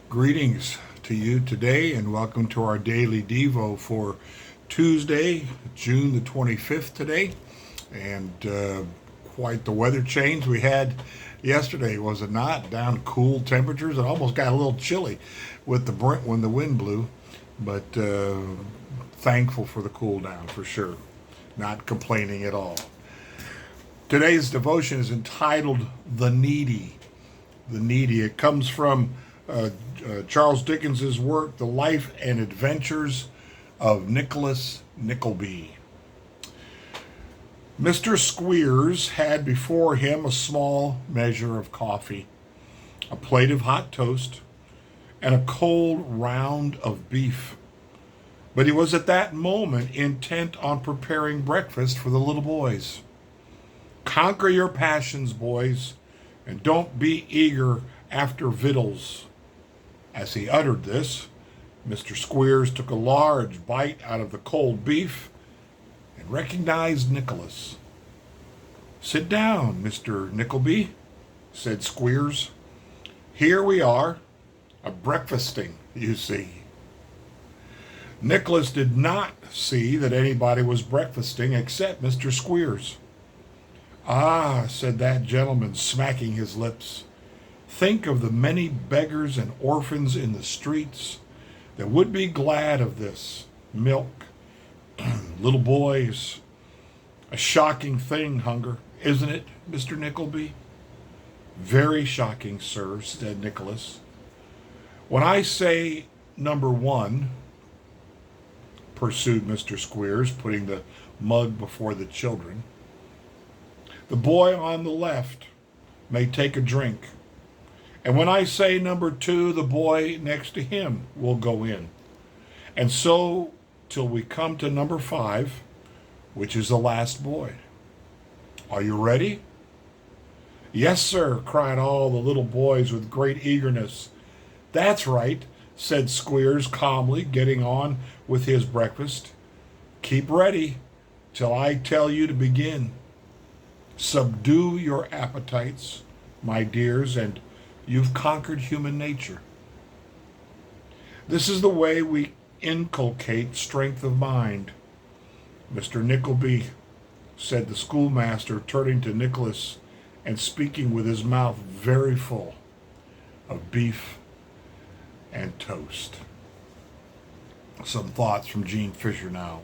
Greetings to you today and welcome to our daily Devo for Tuesday, June the 25th today. And quite the weather change we had yesterday, was it not? Down cool temperatures. It almost got a little chilly with the when the wind blew, but thankful for the cool down for sure. Not complaining at all. Today's devotion is entitled The Needy. The Needy. It comes from Charles Dickens' work, The Life and Adventures of Nicholas Nickleby. Mr. Squeers had before him a small measure of coffee, a plate of hot toast, and a cold round of beef. But he was at that moment intent on preparing breakfast for the little boys. Conquer your passions, boys, and don't be eager after victuals. As he uttered this, Mr. Squeers took a large bite out of the cold beef and recognized Nicholas. "Sit down, Mr. Nickleby," said Squeers. "Here we are, a-breakfasting, you see." Nicholas did not see that anybody was breakfasting except Mr. Squeers. "Ah," said that gentleman, smacking his lips, "think of the many beggars and orphans in the streets that would be glad of this milk. Little boys, a shocking thing, hunger, isn't it, Mr. Nickleby?" "Very shocking, sir," said Nicholas. "When I say number one," pursued Mr. Squeers, putting the mug before the children, "the boy on the left may take a drink. And when I say number two, the boy next to him will go in. And so till we come to number five, which is the last boy. Are you ready?" "Yes, sir," cried all the little boys with great eagerness. "That's right," said Squeers calmly, getting on with his breakfast. "Keep ready till I tell you to begin. Subdue your appetites, my dears, and you've conquered human nature. This is the way we inculcate strength of mind. Mr. Nickleby," said the schoolmaster, turning to Nicholas and speaking with his mouth very full of beef and toast. Some thoughts from Gene Fisher now.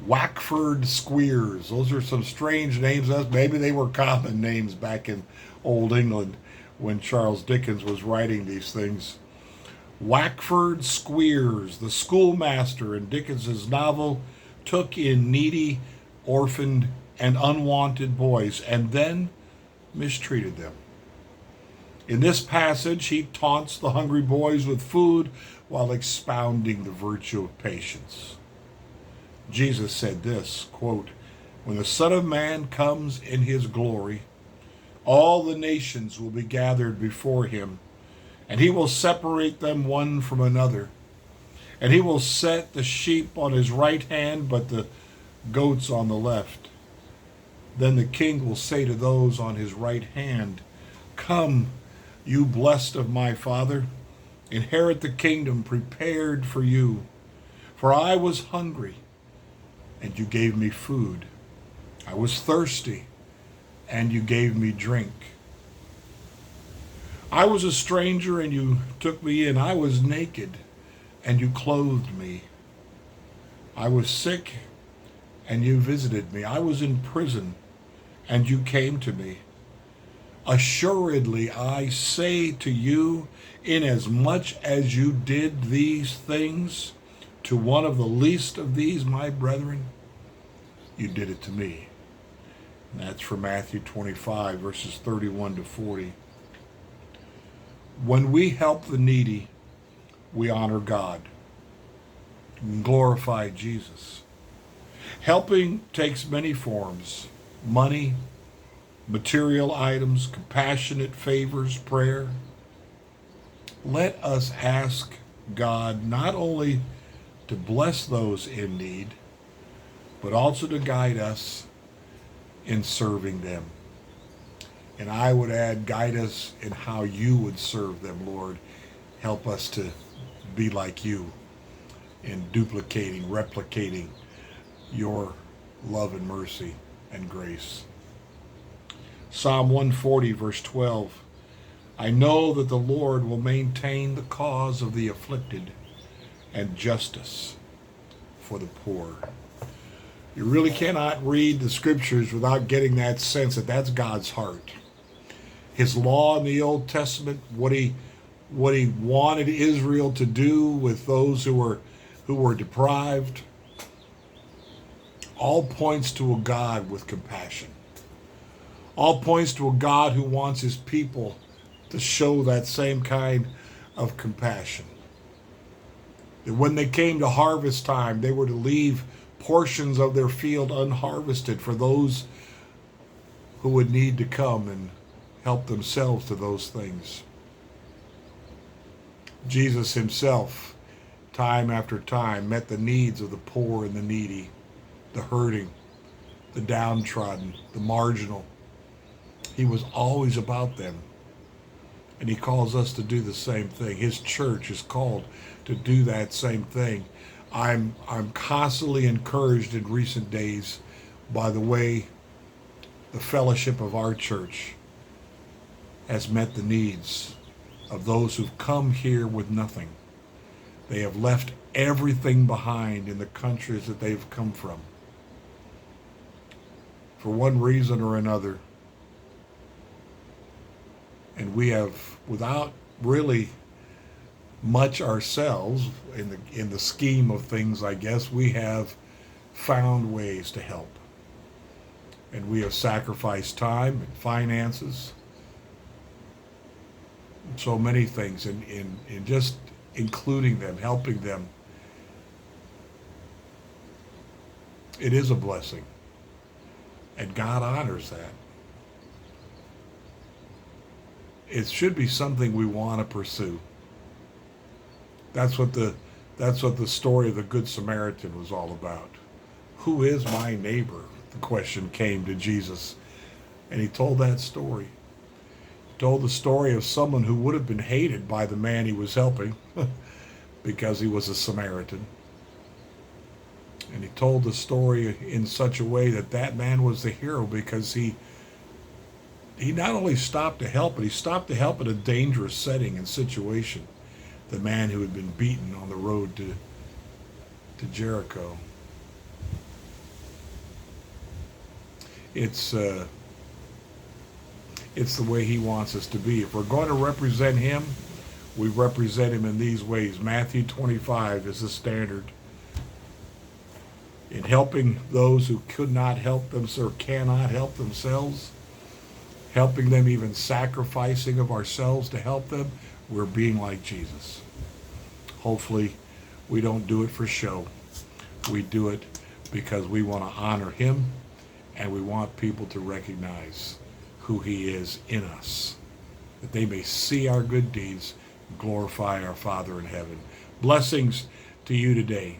Wackford Squeers. Those are some strange names. Maybe they were common names back in Old England when Charles Dickens was writing these things. Wackford Squeers, the schoolmaster in Dickens's novel, took in needy, orphaned, and unwanted boys and then mistreated them. In this passage, he taunts the hungry boys with food while expounding the virtue of patience. Jesus said this, quote, "When the Son of Man comes in his glory, all the nations will be gathered before him, and he will separate them one from another. And he will set the sheep on his right hand, but the goats on the left. Then the king will say to those on his right hand, 'Come, you blessed of my Father, inherit the kingdom prepared for you. For I was hungry, and you gave me food. I was thirsty, and you gave me drink. I was a stranger, and you took me in. I was naked, and you clothed me. I was sick, and you visited me. I was in prison, and you came to me. Assuredly, I say to you, inasmuch as you did these things to one of the least of these, my brethren, you did it to me." And that's from Matthew 25, verses 31 to 40. When we help the needy, we honor God and glorify Jesus. Helping takes many forms: money, material items, compassionate favors, prayer. Let us ask God not only to bless those in need, but also to guide us in serving them. And I would add, guide us in how you would serve them, Lord. Help us to be like you in duplicating, replicating your love and mercy and grace. Psalm 140, verse 12. I know that the Lord will maintain the cause of the afflicted and justice for the poor. You really cannot read the scriptures without getting that sense that that's God's heart. His law in the Old Testament, what he wanted Israel to do with those who were deprived, all points to a God with compassion. All points to a God who wants his people to show that same kind of compassion. That when they came to harvest time, they were to leave portions of their field unharvested for those who would need to come and help themselves to those things. Jesus himself, time after time, met the needs of the poor and the needy, the hurting, the downtrodden, the marginal. He was always about them. And he calls us to do the same thing. His church is called to do that same thing. I'm constantly encouraged in recent days by the way the fellowship of our church has met the needs of those who've come here with nothing. They have left everything behind in the countries that they've come from. For one reason or another. And we have, without really much ourselves, in the scheme of things, I guess, we have found ways to help. And we have sacrificed time and finances, and so many things, in just including them, helping them. It is a blessing. And God honors that. It should be something we want to pursue. That's what the story of the Good Samaritan was all about. Who is my neighbor? The question came to Jesus. And he told that story. He told the story of someone who would have been hated by the man he was helping because he was a Samaritan. And he told the story in such a way that that man was the hero because he not only stopped to help, but he stopped to help in a dangerous setting and situation. The man who had been beaten on the road to Jericho. It's the way he wants us to be. If we're going to represent him, we represent him in these ways. Matthew 25 is the standard. In helping those who could not help themselves or cannot help themselves, helping them, even sacrificing of ourselves to help them, we're being like Jesus. Hopefully, we don't do it for show. We do it because we want to honor him, and we want people to recognize who he is in us, that they may see our good deeds and glorify our Father in heaven. Blessings to you today.